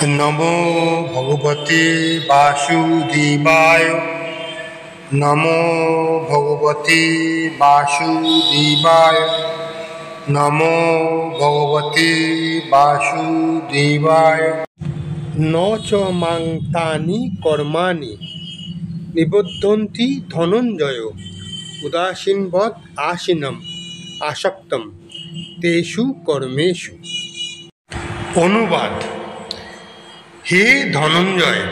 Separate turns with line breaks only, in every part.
नमो भगवते वासुदेवाय। नमो भगवते वासुदेवाय। नमो भगवते वासुदेवाय। न च मां तानि कर्माणि निबध्नन्ति धनञ्जय। उदासीनवत् आसीनम् आसक्तं तेषु कर्मेषु। অনুবাদ। হে ধনঞ্জয়,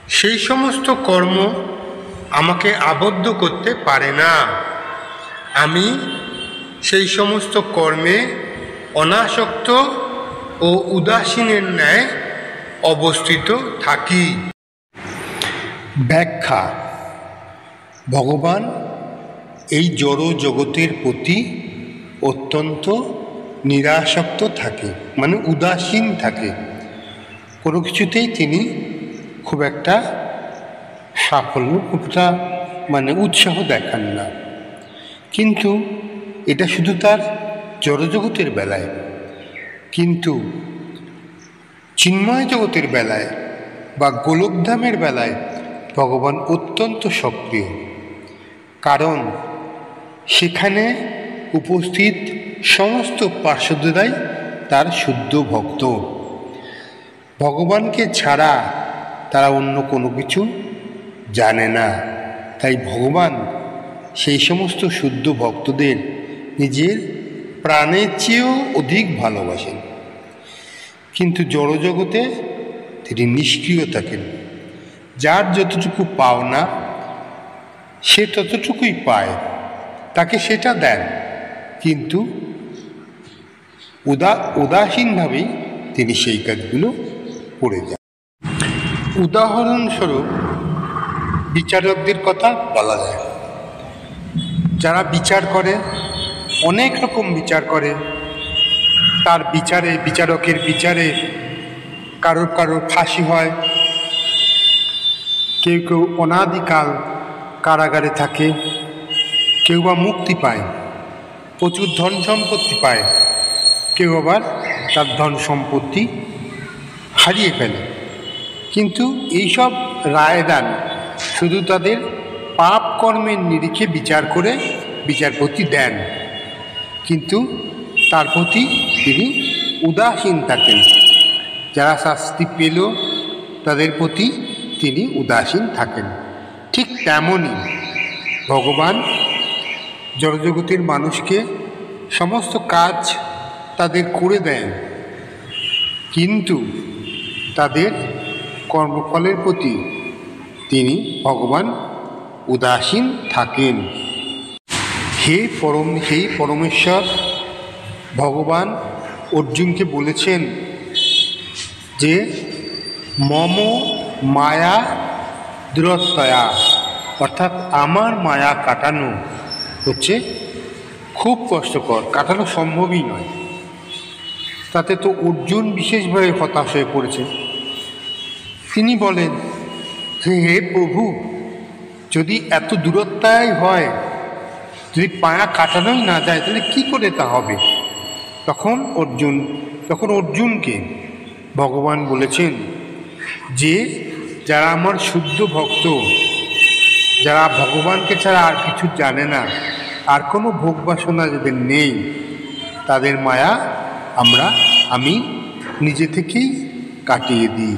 সেই সমস্ত কর্ম আমাকে আবদ্ধ করতে পারে না। আমি সেই সমস্ত কর্মে অনাসক্ত ও উদাসীনের ন্যায় অবস্থিত থাকি। ব্যাখ্যা। ভগবান এই জড় জগতের প্রতি অত্যন্ত নিরাসক্ত থাকে, মানে উদাসীন থাকে। কোনো কিছুতেই তিনি খুব একটা সাফল্য, খুব একটা উৎসাহ দেখান না। কিন্তু এটা শুধু তার জড়জগতের বেলায়, কিন্তু চিন্ময় জগতের বেলায় বা গোলকধামের বেলায় ভগবান অত্যন্ত সক্রিয়। কারণ সেখানে উপস্থিত সমস্ত পার্শ্বদেরাই তার শুদ্ধ ভক্ত। ভগবানকে ছাড়া তারা অন্য কোনো কিছু জানে না। তাই ভগবান সেই সমস্ত শুদ্ধ ভক্তদের নিজের প্রাণের চেয়েও অধিক ভালোবাসেন। কিন্তু জড়জগতে তিনি নিষ্ক্রিয় থাকেন। যার যতটুকু পাওনা সে ততটুকুই পায়, তাকে সেটা দেন, কিন্তু উদাসীনভাবেই তিনি সেই কাজগুলো করে যান। উদাহরণস্বরূপ বিচারকদের কথা বলা যায়। যারা বিচার করে, অনেক রকম বিচার করে, তার বিচারে, বিচারকের বিচারে কারোর কারোর ফাঁসি হয়, কেউ কেউ অনাদিকাল কারাগারে থাকে, কেউ বা মুক্তি পায়, প্রচুর ধন সম্পত্তি পায়, কেউ আবার তার ধন সম্পত্তি হারিয়ে ফেলে। কিন্তু এইসব রায়দান শুধু তাদের পাপ কর্মের নিরিখে বিচার করে বিচারপতি দেন, কিন্তু তার প্রতি তিনি উদাসীন থাকেন। যারা শাস্তি পেল তাদের প্রতি তিনি উদাসীন থাকেন। ঠিক তেমনই ভগবান জড়জগতের মানুষকে সমস্ত কাজ তাদের করে দেন, কিন্তু তাদের কর্মফলের প্রতি তিনি ভগবান উদাসীন থাকেন। হে পরমেশ্বর, ভগবান অর্জুনকে বলেছেন যে মম মায়া দূরত্বয়া, অর্থাৎ আমার মায়া কাটানো হচ্ছে খুব কষ্টকর, কাটানো সম্ভবই নয়। তাতে তো অর্জুন বিশেষভাবে হতাশ হয়ে পড়েছে। তিনি বলেন, হে প্রভু, যদি এত দূরত্বায় হয়, যদি মায়া কাটানোই না যায়, তাহলে কি করে তা হবে? তখন অর্জুনকে ভগবান বলেছেন যে যারা আমার শুদ্ধ ভক্ত, যারা ভগবানকে ছাড়া আর কিছু জানে না, আর কোনো ভোগ বাসনা যাদের নেই, তাদের মায়া আমি নিজে থেকেই কাটিয়ে দিই।